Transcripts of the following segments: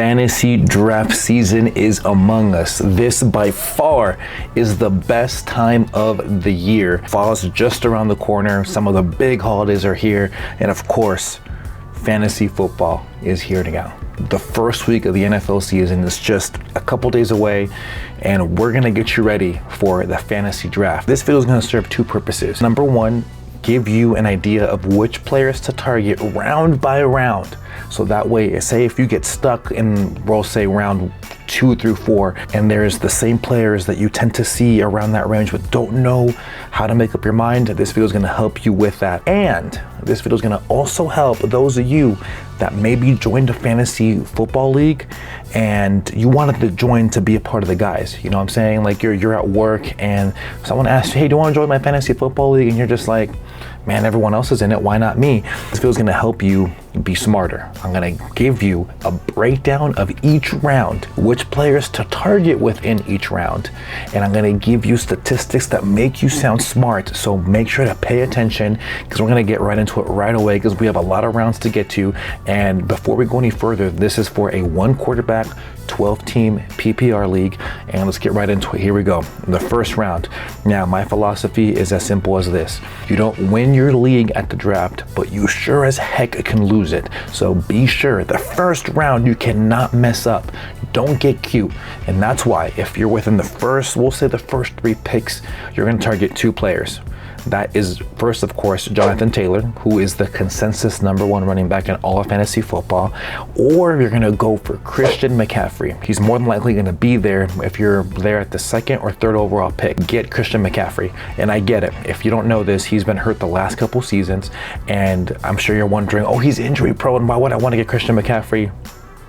Fantasy draft season is among us. This by far is the best time of the year. Fall's just around the corner. Some of the big holidays are here. And of course, fantasy football is here now. The first week of the NFL season is just a couple days away, and we're gonna get you ready for the fantasy draft. This video is gonna serve two purposes. Number one, give you an idea of which players to target round by round. So that way, say if you get stuck in, we'll say round 2 through 4, and there's the same players that you tend to see around that range but don't know how to make up your mind, this video is going to help you with that. And this video is going to also help those of you that maybe joined a fantasy football league and you wanted to join to be a part of the guys. You know what I'm saying? Like you're at work and someone asks you, hey, do you want to join my fantasy football league? And you're just like, man, everyone else is in it, why not me? This video is going to help you be smarter. I'm going to give you a breakdown of each round, which players to target within each round, and I'm going to give you statistics that make you sound smart. So make sure to pay attention, because we're going to get right into it right away, because we have a lot of rounds to get to. And before we go any further, this is for a 1 quarterback 12-team PPR league, and let's get right into it. Here we go. The first round. Now, my philosophy is as simple as this. You don't win your league at the draft, but you sure as heck can lose it. So be sure the first round you cannot mess up. Don't get cute. And that's why if you're within the first, we'll say the first 3 picks, you're going to target 2 players. That is first, of course, Jonathan Taylor, who is the consensus #1 running back in all of fantasy football. Or you're going to go for Christian McCaffrey. He's more than likely going to be there if you're there at the 2nd or 3rd overall pick. Get Christian McCaffrey. And I get it. If you don't know this, he's been hurt the last couple seasons. And I'm sure you're wondering, oh, he's injury prone. Why would I want to get Christian McCaffrey?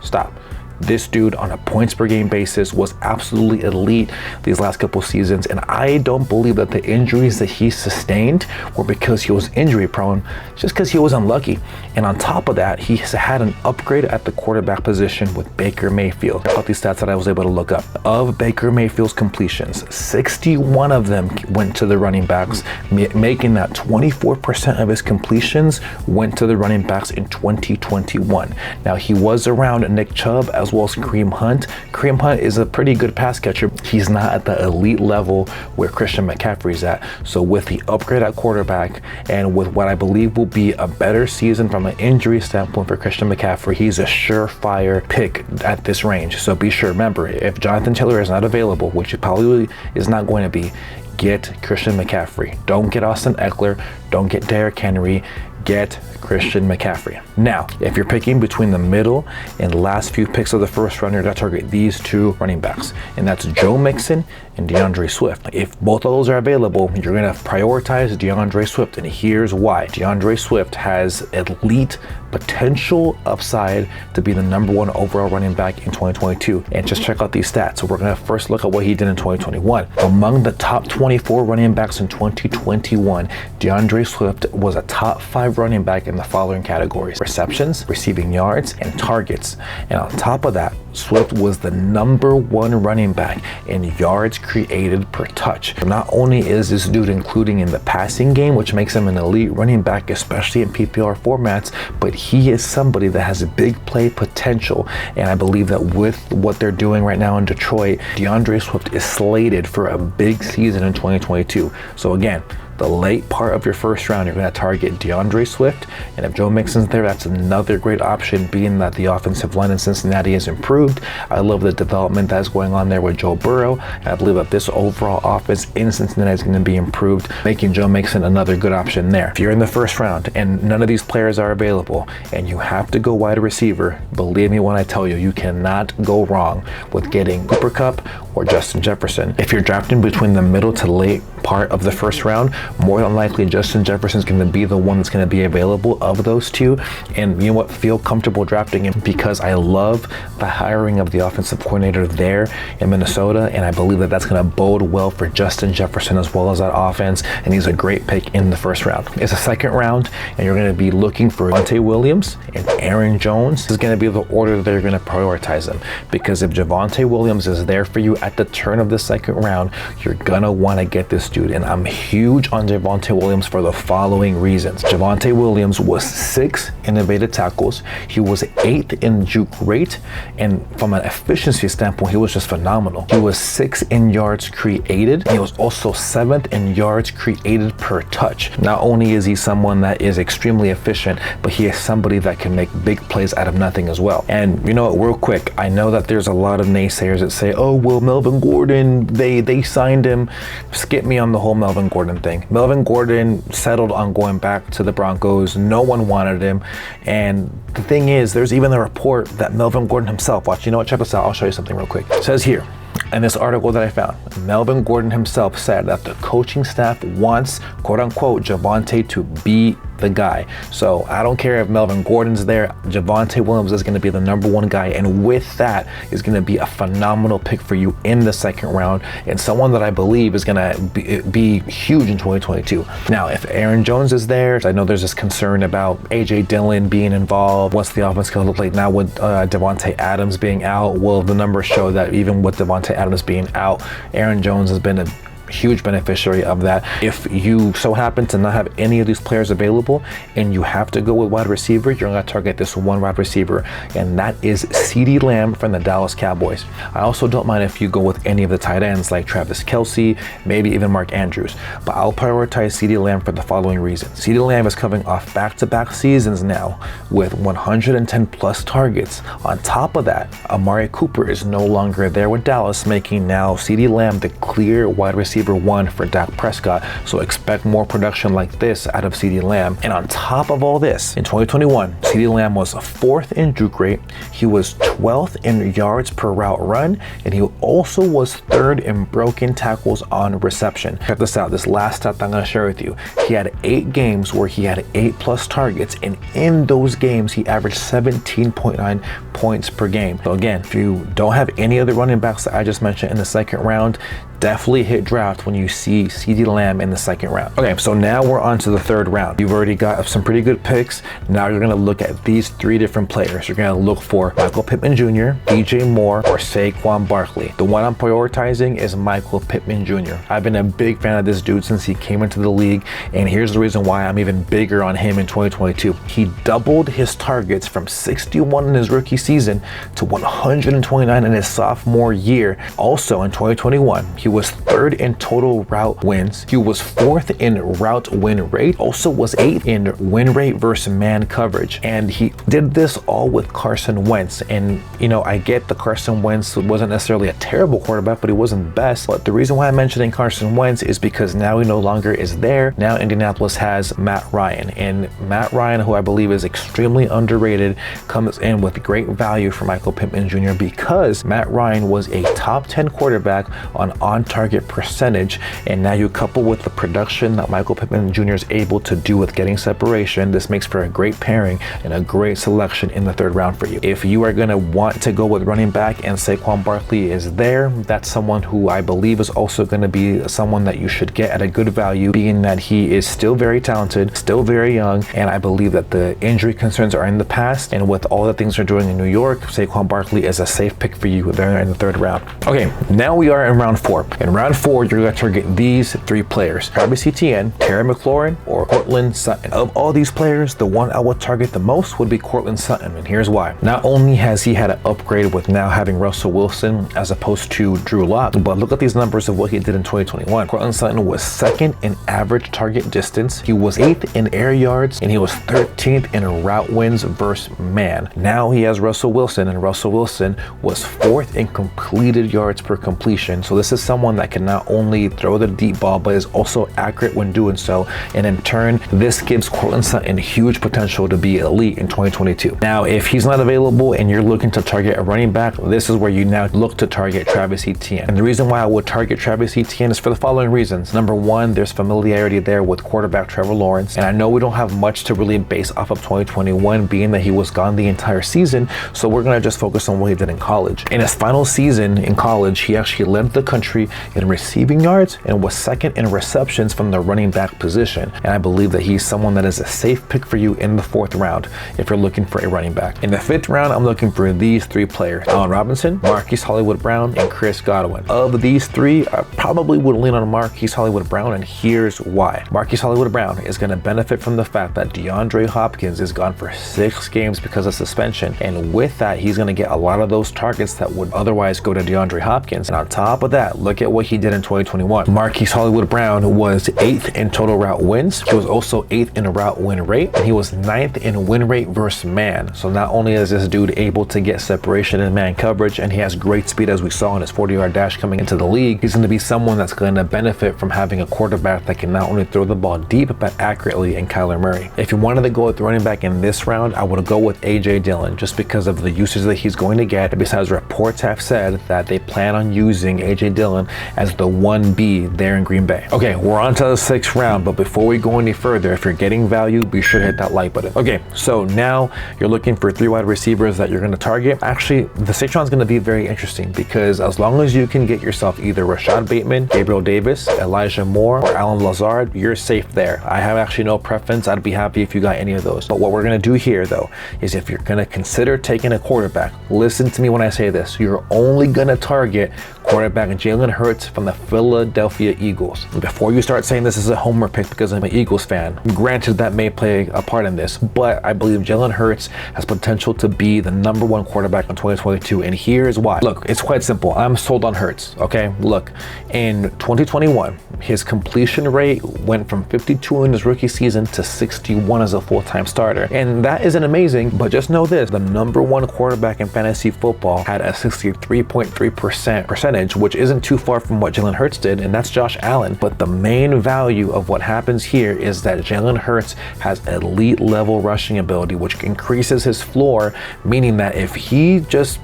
Stop. This dude on a points per game basis was absolutely elite these last couple seasons, and I don't believe that the injuries that he sustained were because he was injury prone, just because he was unlucky. And on top of that, he had an upgrade at the quarterback position with Baker Mayfield. Check out these stats that I was able to look up. Of Baker Mayfield's completions, 61 of them went to the running backs, making that 24% of his completions went to the running backs in 2021. Now, he was around Nick Chubb as well as Kareem Hunt. Kareem Hunt is a pretty good pass catcher. He's not at the elite level where Christian McCaffrey's at. So with the upgrade at quarterback and with what I believe will be a better season from an injury standpoint for Christian McCaffrey, he's a surefire pick at this range. So be sure, remember, if Jonathan Taylor is not available, which it probably is not going to be, get Christian McCaffrey. Don't get Austin Eckler. Don't get Derrick Henry. Get Christian McCaffrey. Now, if you're picking between the middle and last few picks of the first round, you're going to target these 2 running backs, and that's Joe Mixon and DeAndre Swift. If both of those are available, you're going to prioritize DeAndre Swift, and here's why. DeAndre Swift has elite potential upside to be the #1 overall running back in 2022. And just check out these stats. So we're going to first look at what he did in 2021. Among the top 24 running backs in 2021, DeAndre Swift was a top 5 running back in the following categories: receptions, receiving yards, and targets. And on top of that, Swift was the #1 running back in yards created per touch. Not only is this dude including in the passing game, which makes him an elite running back, especially in PPR formats, but he is somebody that has a big play potential. And I believe that with what they're doing right now in Detroit, DeAndre Swift is slated for a big season in 2022. So again, the late part of your first round, you're going to target DeAndre Swift. And if Joe Mixon's there, that's another great option, being that the offensive line in Cincinnati has improved. I love the development that's going on there with Joe Burrow. And I believe that this overall offense in Cincinnati is going to be improved, making Joe Mixon another good option there. If you're in the first round and none of these players are available and you have to go wide receiver, believe me when I tell you, you cannot go wrong with getting Cooper Kupp or Justin Jefferson. If you're drafting between the middle to late part of the first round, more than likely Justin Jefferson's going to be the one that's going to be available of those 2. And you know what? Feel comfortable drafting him, because I love the hiring of the offensive coordinator there in Minnesota, and I believe that that's going to bode well for Justin Jefferson as well as that offense, and he's a great pick in the first round. It's a second round, and you're going to be looking for Javonte Williams and Aaron Jones. This is going to be the order that you're going to prioritize them, because if Javonte Williams is there for you at the turn of the second round, you're going to want to get this dude, and I'm huge on Javonte Williams for the following reasons. Javonte Williams was 6th in evaded tackles. He was 8th in juke rate, and from an efficiency standpoint, he was just phenomenal. He was 6th in yards created. He was also 7th in yards created per touch. Not only is he someone that is extremely efficient, but he is somebody that can make big plays out of nothing as well. And you know what, real quick, I know that there's a lot of naysayers that say, oh, well, Melvin Gordon, they signed him. Skip me on the whole Melvin Gordon thing. Melvin Gordon settled on going back to the Broncos. No one wanted him. And the thing is, there's even a report that Melvin Gordon himself, watch, you know what, check this out. I'll show you something real quick. It says here, in this article that I found, Melvin Gordon himself said that the coaching staff wants, quote unquote, Javonte to be the guy. So I don't care if Melvin Gordon's there, Javonte Williams is going to be the #1 guy, and with that is going to be a phenomenal pick for you in the 2nd round, and someone that I believe is going to be huge in 2022. Now, if Aaron Jones is there, I know there's this concern about AJ Dillon being involved. What's the offense going to look like now with Devontae Adams being out? Well, the numbers show that even with Devontae Adams being out, Aaron Jones has been a huge beneficiary of that. If you so happen to not have any of these players available and you have to go with wide receiver, you're going to target this one wide receiver, and that is CeeDee Lamb from the Dallas Cowboys. I also don't mind if you go with any of the tight ends like Travis Kelce, maybe even Mark Andrews, but I'll prioritize CeeDee Lamb for the following reasons. CeeDee Lamb is coming off back-to-back seasons now with 110 plus targets. On top of that, Amari Cooper is no longer there with Dallas, making now CeeDee Lamb the clear wide receiver 1 for Dak Prescott, so expect more production like this out of CeeDee Lamb. And on top of all this, in 2021, CeeDee Lamb was 4th in juke rate, he was 12th in yards per route run, and he also was 3rd in broken tackles on reception. Check this out, this last stat I'm going to share with you. He had 8 games where he had 8 plus targets, and in those games, he averaged 17.9 points per game. So again, if you don't have any other running backs that I just mentioned in the 2nd round, definitely hit draft when you see CeeDee Lamb in the 2nd round. Okay, so now we're on to the 3rd round. You've already got some pretty good picks. Now you're gonna look at these 3 different players. You're gonna look for Michael Pittman Jr., DJ Moore, or Saquon Barkley. The one I'm prioritizing is Michael Pittman Jr. I've been a big fan of this dude since he came into the league, and here's the reason why I'm even bigger on him in 2022. He doubled his targets from 61 in his rookie season to 129 in his sophomore year. Also in 2021, he was 3rd in total route wins. He was 4th in route win rate, also was 8th in win rate versus man coverage. And he did this all with Carson Wentz. And you know, I get the Carson Wentz wasn't necessarily a terrible quarterback, but he wasn't best. But the reason why I'm mentioning Carson Wentz is because now he no longer is there. Now Indianapolis has Matt Ryan, and Matt Ryan, who I believe is extremely underrated, comes in with great value for Michael Pittman Jr. because Matt Ryan was a top 10 quarterback on target percentage, and now you couple with the production that Michael Pittman Jr. is able to do with getting separation. This makes for a great pairing and a great selection in the 3rd round for you. If you are going to want to go with running back and Saquon Barkley is there, that's someone who I believe is also going to be someone that you should get at a good value, being that he is still very talented, still very young, and I believe that the injury concerns are in the past, and with all the things they're doing in New York, Saquon Barkley is a safe pick for you there in the 3rd round. Okay, now we are in round 4. In round 4, you're going to target these 3 players: Travis Etienne, Terry McLaurin, or Courtland Sutton. Of all these players, the one I would target the most would be Courtland Sutton, and here's why. Not only has he had an upgrade with now having Russell Wilson as opposed to Drew Lock, but look at these numbers of what he did in 2021. Courtland Sutton was 2nd in average target distance, he was 8th in air yards, and he was 13th in route wins versus man. Now he has Russell Wilson, and Russell Wilson was 4th in completed yards per completion. So this is someone that can not only throw the deep ball, but is also accurate when doing so. And in turn, this gives Courtland Sutton huge potential to be elite in 2022. Now, if he's not available and you're looking to target a running back, this is where you now look to target Travis Etienne. And the reason why I would target Travis Etienne is for the following reasons. Number 1, there's familiarity there with quarterback Trevor Lawrence. And I know we don't have much to really base off of 2021, being that he was gone the entire season. So we're going to just focus on what he did in college. In his final season in college, he actually led the country in receiving yards and was second in receptions from the running back position. And I believe that he's someone that is a safe pick for you in the 4th round if you're looking for a running back. In the 5th round, I'm looking for these 3 players: Allen Robinson, Marquise Hollywood Brown, and Chris Godwin. Of these 3, I probably would lean on Marquise Hollywood Brown, and here's why. Marquise Hollywood Brown is going to benefit from the fact that DeAndre Hopkins is gone for 6 games because of suspension, and with that, he's going to get a lot of those targets that would otherwise go to DeAndre Hopkins. And on top of that, look at what he did in 2021. Marquise Hollywood Brown was 8th in total route wins. He was also 8th in route win rate, and he was 9th in win rate versus man. So not only is this dude able to get separation in man coverage, and he has great speed as we saw in his 40-yard dash coming into the league, he's going to be someone that's going to benefit from having a quarterback that can not only throw the ball deep but accurately in Kyler Murray. If you wanted to go with running back in this round, I would go with A.J. Dillon just because of the usage that he's going to get. And besides, reports have said that they plan on using A.J. Dillon as the 1B there in Green Bay. Okay, we're on to the 6th round, but before we go any further, if you're getting value, be sure to hit that like button. Okay, so now you're looking for 3 wide receivers that you're going to target. Actually, the 6th round is going to be very interesting because as long as you can get yourself either Rashad Bateman, Gabriel Davis, Elijah Moore, or Alan Lazard, you're safe there. I have actually no preference. I'd be happy if you got any of those. But what we're going to do here, though, is if you're going to consider taking a quarterback, listen to me when I say this. You're only going to target quarterback Jalen Hurts from the Philadelphia Eagles. Before you start saying this is a homer pick because I'm an Eagles fan, granted that may play a part in this, but I believe Jalen Hurts has potential to be the #1 quarterback in 2022, and here's why. Look, it's quite simple. I'm sold on Hurts, okay? Look, in 2021, his completion rate went from 52 in his rookie season to 61 as a full-time starter, and that isn't amazing, but just know this: the #1 quarterback in fantasy football had a 63.3% percentage, which isn't too far from what Jalen Hurts did, and that's Josh Allen. But the main value of what happens here is that Jalen Hurts has elite level rushing ability, which increases his floor, meaning that if he just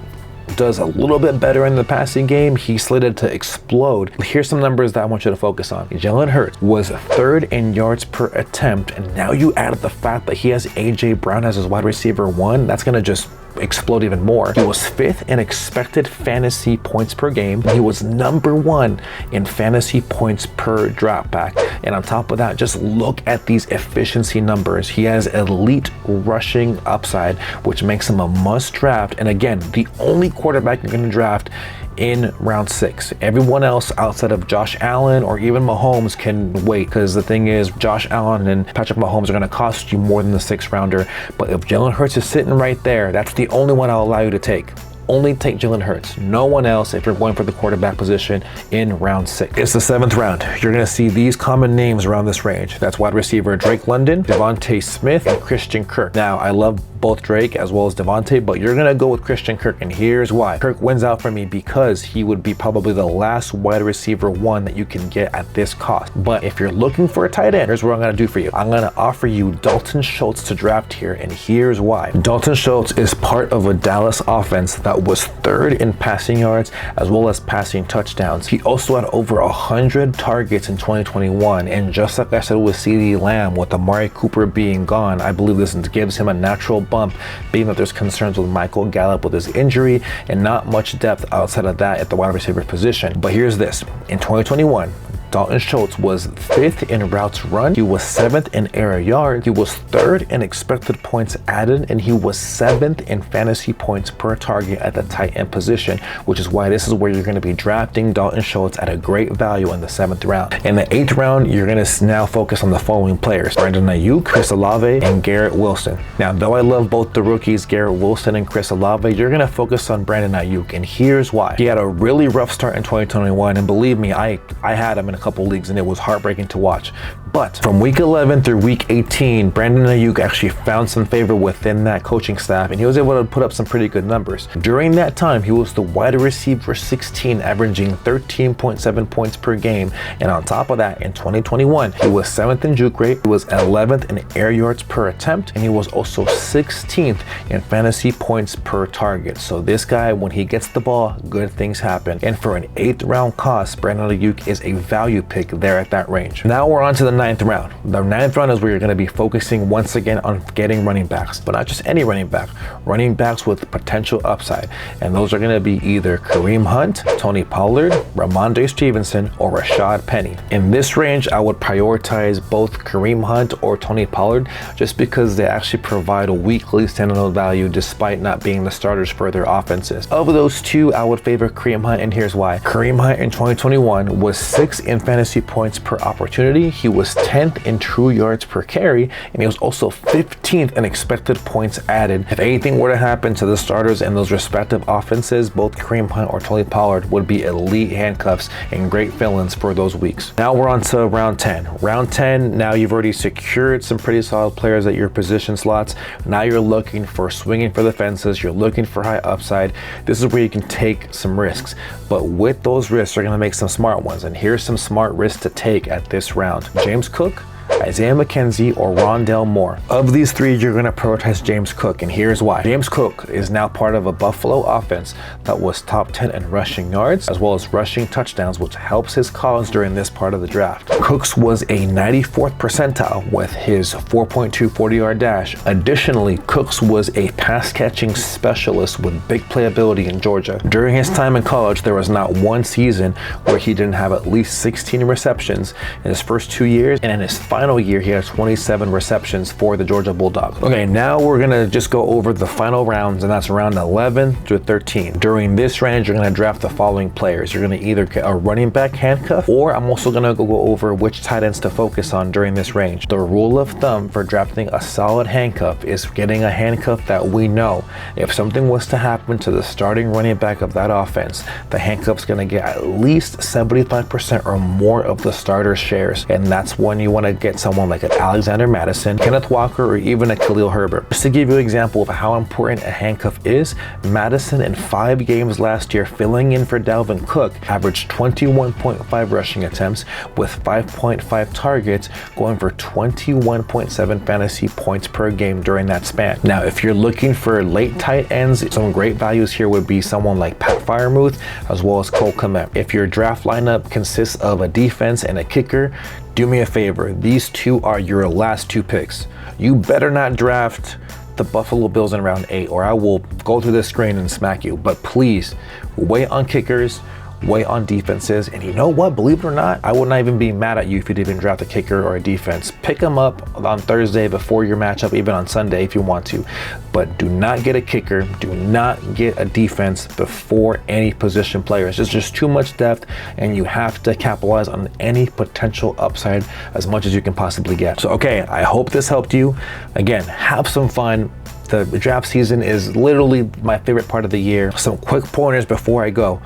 does a little bit better in the passing game, he's slated to explode. Here's some numbers that I want you to focus on. Jalen Hurts was 3rd in yards per attempt, and now you add the fact that he has A.J. Brown as his wide receiver 1, that's going to just explode even more. He was 5th in expected fantasy points per game. He was #1 in fantasy points per dropback. And on top of that, just look at these efficiency numbers. He has elite rushing upside, which makes him a must draft. And again, the only quarterback you're going to draft in round 6. Everyone else outside of Josh Allen or even Mahomes can wait, because the thing is, Josh Allen and Patrick Mahomes are going to cost you more than the 6th rounder. But if Jalen Hurts is sitting right there, that's the only one I'll allow you to take. Only take Jalen Hurts, no one else if you're going for the quarterback position in round 6. It's the 7th round. You're going to see these common names around this range. That's wide receiver Drake London, Devontae Smith, and Christian Kirk. Now, I love both Drake as well as Devontae, but you're going to go with Christian Kirk, and here's why. Kirk wins out for me because he would be probably the last wide receiver 1 that you can get at this cost. But if you're looking for a tight end, here's what I'm going to do for you. I'm going to offer you Dalton Schultz to draft here, and here's why. Dalton Schultz is part of a Dallas offense that was 3rd in passing yards as well as passing touchdowns. He also had over 100 targets in 2021, and just like I said with CeeDee Lamb, with Amari Cooper being gone, I believe this gives him a natural bump, being that there's concerns with Michael Gallup with his injury and not much depth outside of that at the wide receiver position. But here's this: in 2021, Dalton Schultz was 5th in routes run, he was 7th in air yards, he was 3rd in expected points added, and he was 7th in fantasy points per target at the tight end position, which is why this is where you're going to be drafting Dalton Schultz at a great value in the 7th round. In the 8th round, you're going to now focus on the following players: Brandon Ayuk, Chris Olave, and Garrett Wilson. Now, though I love both the rookies, Garrett Wilson and Chris Olave, you're going to focus on Brandon Ayuk, and here's why. He had a really rough start in 2021, and believe me, I had him in a couple leagues and it was heartbreaking to watch. But from week 11 through week 18, Brandon Ayuk actually found some favor within that coaching staff, and he was able to put up some pretty good numbers. During that time, he was the wide receiver 16, averaging 13.7 points per game. And on top of that, in 2021, he was 7th in juke rate, he was 11th in air yards per attempt, and he was also 16th in fantasy points per target. So this guy, when he gets the ball, good things happen. And for an 8th round cost, Brandon Ayuk is a value pick there at that range. Now we're on to the ninth round. The ninth round is where you're going to be focusing once again on getting running backs, but not just any running backs with potential upside. And those are going to be either Kareem Hunt, Tony Pollard, Ramondre Stevenson, or Rashad Penny. In this range, I would prioritize both Kareem Hunt or Tony Pollard just because they actually provide a weekly standalone value despite not being the starters for their offenses. Of those two, I would favor Kareem Hunt, and here's why. Kareem Hunt in 2021 was 6th in fantasy points per opportunity. He was 10th in true yards per carry, and he was also 15th in expected points added. If anything were to happen to the starters in those respective offenses, both Kareem Hunt or Tony Pollard would be elite handcuffs and great fill-ins for those weeks. Now we're on to round 10. Round 10, now you've already secured some pretty solid players at your position slots. Now you're looking for swinging for the fences. You're looking for high upside. This is where you can take some risks, but with those risks, you're going to make some smart ones. And here's some smart risks to take at this round. James Cook, Isaiah McKenzie, or Rondale Moore. Of these three, you're going to prioritize James Cook, and here's why. James Cook is now part of a Buffalo offense that was top 10 in rushing yards as well as rushing touchdowns, which helps his cause during this part of the draft. Cooks was a 94th percentile with his 4.2 40-yard dash. Additionally, Cooks was a pass-catching specialist with big playability in Georgia. During his time in college, there was not one season where he didn't have at least 16 receptions in his first 2 years, and in his final year, he had 27 receptions for the Georgia Bulldogs. Okay, now we're gonna just go over the final rounds, and that's round 11 through 13. During this range, you're gonna draft the following players. You're gonna either get a running back handcuff, or I'm also gonna go over which tight ends to focus on during this range. The rule of thumb for drafting a solid handcuff is getting a handcuff that we know if something was to happen to the starting running back of that offense, the handcuff's gonna get at least 75% or more of the starter's shares, and that's when you wanna get someone like an Alexander Madison, Kenneth Walker, or even a Khalil Herbert. Just to give you an example of how important a handcuff is, Madison in 5 games last year filling in for Dalvin Cook averaged 21.5 rushing attempts with 5.5 targets, going for 21.7 fantasy points per game during that span. Now, if you're looking for late tight ends, some great values here would be someone like Pat Freiermuth as well as Cole Kmet. If your draft lineup consists of a defense and a kicker, do me a favor, these two are your last 2 picks. You better not draft the Buffalo Bills in round 8 or I will go through this screen and smack you. But please, wait on kickers, wait on defenses, and you know what, believe it or not, I would not even be mad at you if you didn't draft a kicker or a defense. Pick them up on Thursday before your matchup, even on Sunday if you want to, but do not get a kicker, do not get a defense before any position players. It's just too much depth, and you have to capitalize on any potential upside as much as you can possibly get. So okay, I hope this helped you. Again, have some fun. The draft season is literally my favorite part of the year. Some quick pointers before I go.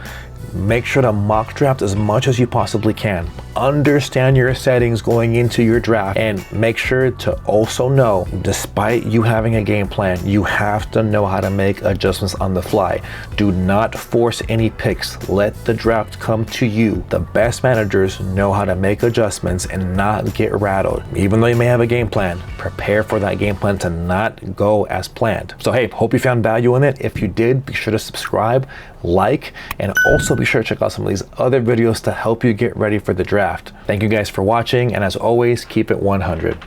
Make sure to mock draft as much as you possibly can. Understand your settings going into your draft, and make sure to also know, despite you having a game plan, you have to know how to make adjustments on the fly. Do not force any picks. Let the draft come to you. The best managers know how to make adjustments and not get rattled. Even though you may have a game plan, prepare for that game plan to not go as planned. So hey, hope you found value in it. If you did, be sure to subscribe, like, and also be sure to check out some of these other videos to help you get ready for the draft. Thank you guys for watching, and as always, keep it 100.